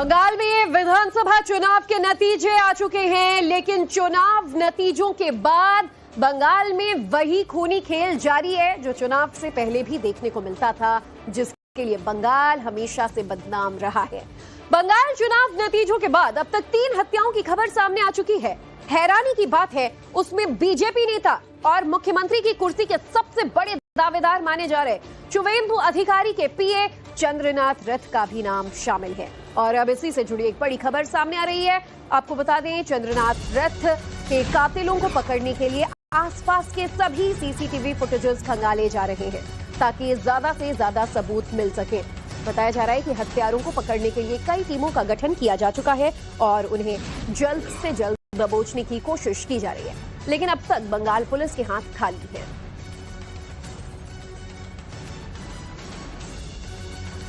बंगाल में विधानसभा चुनाव के नतीजे आ चुके हैं, लेकिन चुनाव नतीजों के बाद बंगाल में वही खूनी खेल जारी है जो चुनाव से पहले भी देखने को मिलता था, जिसके लिए बंगाल हमेशा से बदनाम रहा है। बंगाल चुनाव नतीजों के बाद अब तक 3 हत्याओं की खबर सामने आ चुकी है। हैरानी की बात है, उसमें बीजेपी नेता और मुख्यमंत्री की कुर्सी के सबसे बड़े दावेदार माने जा रहे शुवेंदु अधिकारी के पीए चंद्रनाथ रथ का भी नाम शामिल है। और अब इसी से जुड़ी एक बड़ी खबर सामने आ रही है। आपको बता दें, चंद्रनाथ रथ के कातिलों को पकड़ने के लिए आसपास के सभी सीसीटीवी फुटेजेस खंगाले जा रहे हैं ताकि ज्यादा से ज्यादा सबूत मिल सके। बताया जा रहा है कि हत्यारों को पकड़ने के लिए कई टीमों का गठन किया जा चुका है और उन्हें जल्द से जल्द दबोचने की कोशिश की जा रही है, लेकिन अब तक बंगाल पुलिस के हाथ खाली है।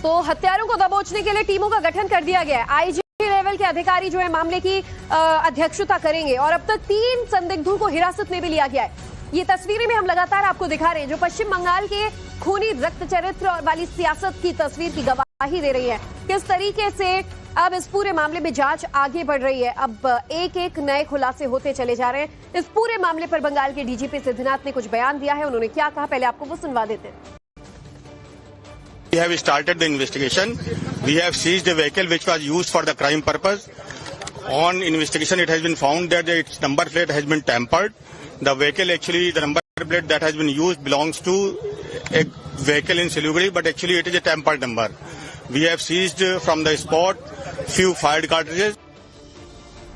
तो हत्यारों को दबोचने के लिए टीमों का गठन कर दिया गया है। आईजी लेवल के अधिकारी जो है मामले की अध्यक्षता करेंगे और अब तक 3 संदिग्धों को हिरासत में भी लिया गया है। ये तस्वीरें भी हम लगातार आपको दिखा रहे हैं जो पश्चिम बंगाल के खूनी रक्त चरित्र वाली सियासत की तस्वीर की गवाही दे रही है। किस तरीके से अब इस पूरे मामले में जांच आगे बढ़ रही है, अब एक एक नए खुलासे होते चले जा रहे हैं। इस पूरे मामले पर बंगाल के डीजीपी सिद्धनाथ ने कुछ बयान दिया है। उन्होंने क्या कहा, पहले आपको वो सुनवा देते हैं। We have started the investigation. We have seized a vehicle which was used for the crime purpose. On investigation, it has been found that its number plate has been tampered. The vehicle actually, the number plate that has been used belongs to a vehicle in Siliguri, but actually it is a tampered number. We have seized from the spot few fired cartridges.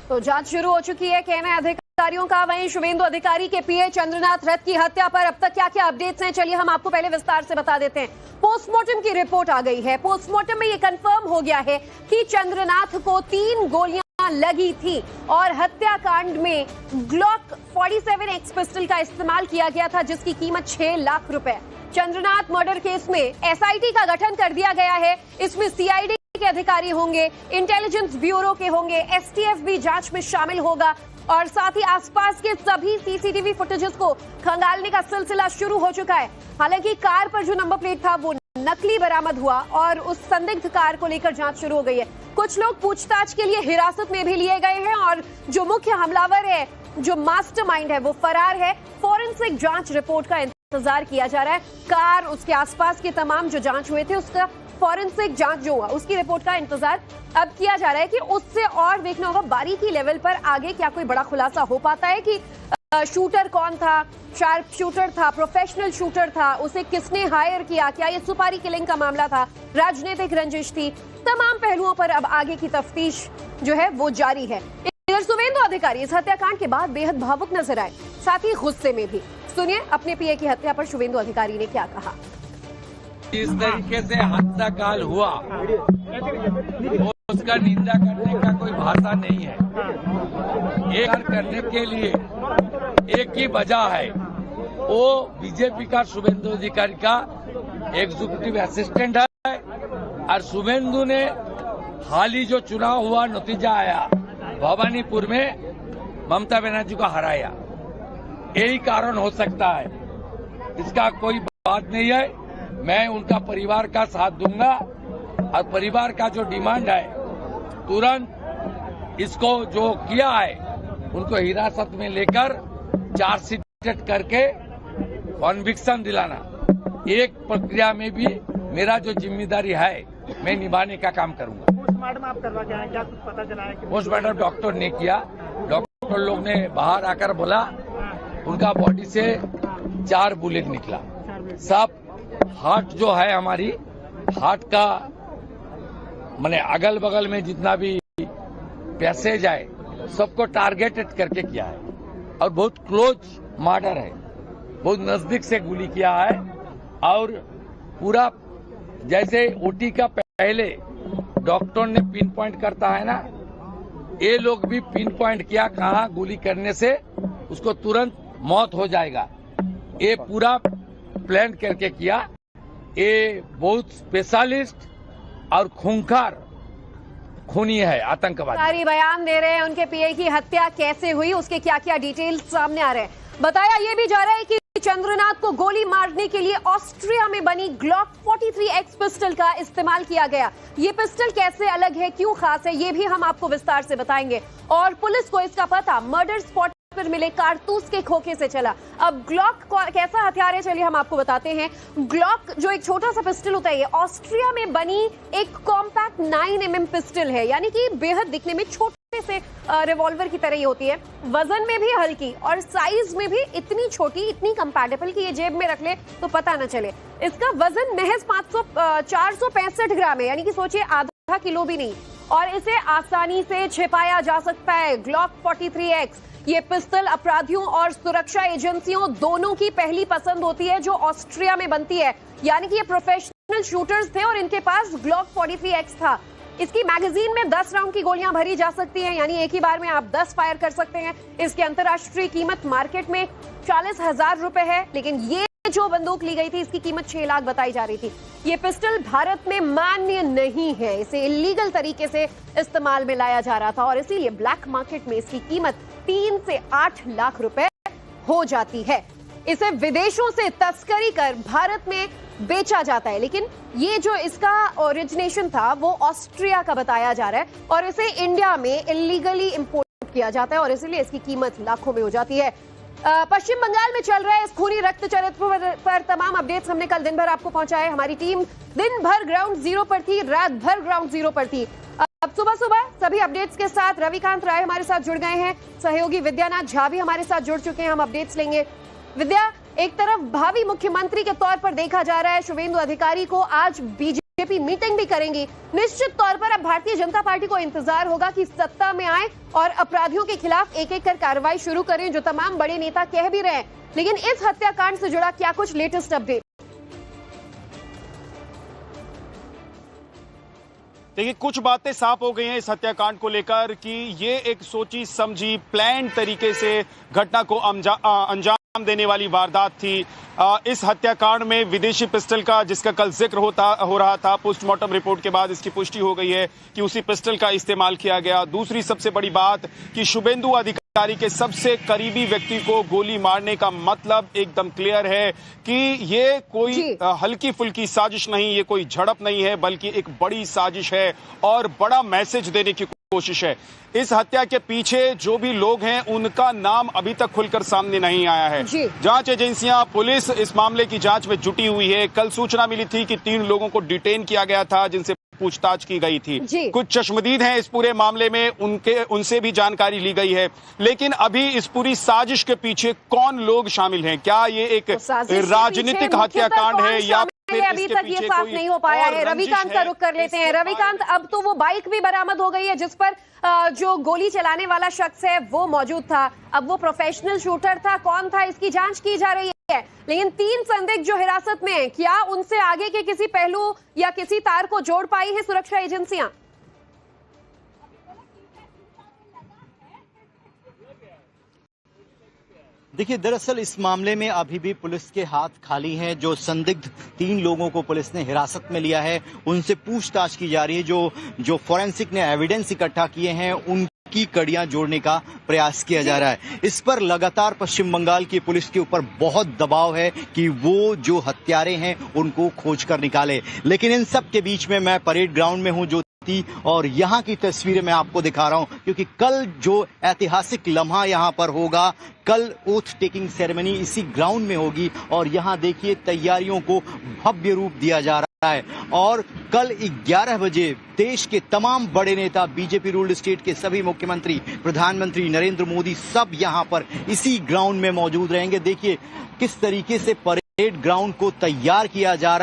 तो जांच शुरू हो चुकी है, कहना है अधिकारियों का। वहीं शुवेंदु अधिकारी के पीए चंद्रनाथ रथ की हत्या पर अब तक क्या क्या अपडेट्स हैं, चलिए हम आपको पहले विस्तार से बता देते हैं। पोस्टमार्टम की रिपोर्ट आ गई है। पोस्टमार्टम में ये कंफर्म हो गया है कि चंद्रनाथ को 3 गोलियां लगी थी और हत्याकांड में ग्लॉक 47 एक्स पिस्टल का इस्तेमाल किया गया था, जिसकी कीमत 6 लाख रुपए। चंद्रनाथ मर्डर केस में एसआईटी का गठन कर दिया गया है। इसमें सीआईडी के अधिकारी होंगे, इंटेलिजेंस ब्यूरो के होंगे, एसटीएफ भी जांच में शामिल होगा और साथ ही आसपास के सभी सीसीटीवी फुटेजेस को खंगालने का सिलसिला शुरू हो चुका है। हालांकि कार पर जो नंबर प्लेट था वो नकली बरामद हुआ और उस संदिग्ध कार को लेकर जांच शुरू हो गई है। कुछ लोग पूछताछ के लिए हिरासत में भी लिए गए हैं और जो मुख्य हमलावर है, जो मास्टरमाइंड है, वो फरार है। फॉरेंसिक जांच रिपोर्ट का इंतजार किया जा रहा है। कार, उसके आसपास के तमाम जो जांच हुए थे, उसका फॉरेंसिक जांच जो हुआ उसकी रिपोर्ट का इंतजार अब किया जा रहा है कि उससे और देखना होगा बारीकी लेवल पर आगे क्या कोई बड़ा खुलासा हो पाता है कि शूटर कौन था, शार्प शूटर था, प्रोफेशनल शूटर था, उसे किसने हायर किया, क्या ये सुपारी किलिंग का मामला था, राजनीतिक रंजिश थी। तमाम पहलुओं पर अब आगे की तफ्तीश जो है वो जारी है। इधर शुवेंदु अधिकारी इस हत्याकांड के बाद बेहद भावुक नजर आए, साथ ही गुस्से में भी। सुनिए अपने पीए की हत्या पर शुवेंदु अधिकारी ने क्या कहा। इस तरीके से हत्याकांड हुआ, उसका निंदा करने का कोई भाषा नहीं है। एक करने के लिए एक ही वजह है, वो बीजेपी का शुवेंदु अधिकारी का एग्जीक्यूटिव असिस्टेंट है और शुवेंदु ने हाल ही जो चुनाव हुआ, नतीजा आया, भवानीपुर में ममता बनर्जी को हराया। यही कारण हो सकता है, इसका कोई बात नहीं है। मैं उनका परिवार का साथ दूंगा और परिवार का जो डिमांड है, तुरंत इसको जो किया है उनको हिरासत में लेकर चार्जशीट करके कॉन्विक्शन दिलाना, एक प्रक्रिया में भी मेरा जो जिम्मेदारी है मैं निभाने का काम करूंगा। पोस्टमार्टम आप करवा के आए, क्या कुछ पता चला है? पोस्टमार्टम डॉक्टर ने किया। डॉक्टर लोग ने बाहर आकर बोला उनका बॉडी से 4 बुलेट निकला। सब हार्ट जो है, हमारी हार्ट का माने अगल बगल में जितना भी पैसेज है सबको टारगेटेड करके किया है और बहुत क्लोज मर्डर है, बहुत नजदीक से गोली किया है। और पूरा जैसे ओटी का पहले डॉक्टर ने पिन पॉइंट करता है ना, ये लोग भी पिन पॉइंट किया कहाँ गोली करने से उसको तुरंत मौत हो जाएगा। ये पूरा प्लान करके किया। ये बहुत स्पेशलिस्ट और खूंखार खूनी है, आतंकवादी। सारी बयान दे रहे हैं उनके पीए की हत्या कैसे हुई, उसके क्या क्या डिटेल्स सामने आ रहे हैं। बताया ये भी जा रहा है कि चंद्रनाथ को गोली मारने के लिए ऑस्ट्रिया में बनी ग्लॉक 43X पिस्टल का इस्तेमाल किया गया। ये पिस्टल कैसे अलग है, क्यों खास है, ये भी हम आपको विस्तार से बताएंगे। और पुलिस को इसका पता मर्डर स्पॉट पर मिले कारतूस के खोखे से चला। अब ग्लॉक कैसा हथियार है, चलिए हम आपको बताते हैं। ग्लॉक जो एक छोटा सा पिस्टल होता है, ये ऑस्ट्रिया में बनी एक कॉम्पैक्ट 9mm पिस्टल है, यानी कि बेहद दिखने में छोटे से रिवॉल्वर की तरह ही होती है। वजन में भी हल्की और साइज में भी इतनी छोटी, इतनी कंपैटिबल कि ये जेब में रख ले तो पता न चले। इसका वजन महज 465 ग्राम है, यानी कि सोचिए आधा किलो भी नहीं, और इसे आसानी से छिपाया जा सकता है। ग्लॉक 43X ये पिस्टल अपराधियों और सुरक्षा एजेंसियों दोनों की पहली पसंद होती है जो ऑस्ट्रिया में बनती है, यानी कि ये प्रोफेशनल शूटर्स थे और इनके पास ग्लॉक 43X था। इसकी मैगजीन में 10 राउंड की गोलियां भरी जा सकती हैं, यानी एक ही बार में आप 10 फायर कर सकते हैं। इसकी अंतर्राष्ट्रीय कीमत मार्केट में 40,000 रुपए है, लेकिन ये जो बंदूक ली गई थी इसकी कीमत 6 लाख बताई जा रही थी। ये पिस्टल भारत में मान्य नहीं है, इसे इलीगल तरीके से इस्तेमाल में लाया जा रहा था और इसीलिए ब्लैक मार्केट में इसकी कीमत 3 से 8 लाख रुपए हो जाती है। इसे विदेशों से तस्करी कर भारत में बेचा जाता है, लेकिन ये जो इसका ओरिजिनेशन था वो ऑस्ट्रिया का बताया जा रहा है और इसे इंडिया में इलीगली इंपोर्ट किया जाता है और इसीलिए इसकी कीमत लाखों में हो जाती है। पश्चिम बंगाल में चल रहा है इस खूनी रक्त चरित्र पर तमाम अपडेट्स हमने कल दिन भर आपको पहुंचाए। हमारी टीम दिन भर ग्राउंड जीरो पर थी, रात भर ग्राउंड जीरो पर थी। अब सुबह सुबह सभी अपडेट्स के साथ रविकांत राय हमारे साथ जुड़ गए हैं, सहयोगी विद्यानाथ झा भी हमारे साथ जुड़ चुके हैं। हम अपडेट्स लेंगे। विद्या, एक तरफ भावी मुख्यमंत्री के तौर पर देखा जा रहा है शुवेंदु अधिकारी को आज बीजेपी मीटिंग भी करेंगी। निश्चित तौर पर अब भारतीय जनता पार्टी को इंतजार होगा कि सत्ता में आए और अपराधियों के खिलाफ एक एक कर कार्रवाई शुरू करें, जो तमाम बड़े नेता कह भी रहे हैं। लेकिन इस हत्याकांड से जुड़ा क्या कुछ लेटेस्ट अपडेट? देखिए, कुछ बातें साफ हो गई हैं इस हत्याकांड को लेकर कि ये एक सोची समझी प्लान तरीके से घटना को अंजाम देने वाली वारदात थी। इस हत्याकांड में विदेशी पिस्टल का, जिसका कल जिक्र हो रहा था, पोस्टमार्टम रिपोर्ट के बाद इसकी पुष्टि हो गई है कि उसी पिस्टल का इस्तेमाल किया गया। दूसरी सबसे बड़ी बात कि शुवेंदु अधिकारी के सबसे करीबी व्यक्ति को गोली मारने का मतलब एकदम क्लियर है कि ये कोई हल्की फुल्की साजिश नहीं, ये कोई झड़प नहीं है, बल्कि एक बड़ी साजिश है और बड़ा मैसेज देने की कोशिश है। इस हत्या के पीछे जो भी लोग हैं उनका नाम अभी तक खुलकर सामने नहीं आया है। जांच एजेंसियां, पुलिस इस मामले की जांच में जुटी हुई है। कल सूचना मिली थी कि 3 लोगों को डिटेन किया गया था जिनसे पूछताछ की गई थी। कुछ चश्मदीद हैं इस पूरे मामले में, उनसे भी जानकारी ली गई है। लेकिन अभी इस पूरी साजिश के पीछे कौन लोग शामिल हैं? क्या ये एक राजनीतिक हत्याकांड है या अभी तक ये साफ नहीं हो पाया है। रविकांत का रुख कर लेते हैं। रविकांत, अब तो वो बाइक भी बरामद हो गई है जिस पर जो गोली चलाने वाला शख्स है वो मौजूद था। अब वो प्रोफेशनल शूटर था, कौन था, इसकी जांच की जा रही है। लेकिन 3 संदिग्ध जो हिरासत में हैं, क्या उनसे आगे के किसी पहलू या किसी तार को जोड़ पाई है सुरक्षा एजेंसियां? देखिए, दरअसल इस मामले में अभी भी पुलिस के हाथ खाली हैं। जो संदिग्ध 3 लोगों को पुलिस ने हिरासत में लिया है, उनसे पूछताछ की जा रही है। जो फोरेंसिक ने एविडेंस इकट्ठा किए हैं उनकी कड़ियां जोड़ने का प्रयास किया जा रहा है। इस पर लगातार पश्चिम बंगाल की पुलिस के ऊपर बहुत दबाव है कि वो जो हत्यारे हैं उनको खोज कर निकाले। लेकिन इन सब के बीच में मैं परेड ग्राउंड में हूं और यहाँ की तस्वीरें मैं आपको दिखा रहा हूं, क्योंकि कल जो ऐतिहासिक लम्हा यहाँ पर होगा, कल ओथ टेकिंग सेरेमनी इसी ग्राउंड में होगी और यहाँ देखिए तैयारियों को भव्य रूप दिया जा रहा है। और कल 11 बजे देश के तमाम बड़े नेता, बीजेपी रूल्ड स्टेट के सभी मुख्यमंत्री, प्रधानमंत्री नरेंद्र मोदी सब यहाँ पर इसी ग्राउंड में मौजूद रहेंगे। देखिए किस तरीके से परेड ग्राउंड को तैयार किया जा रहा है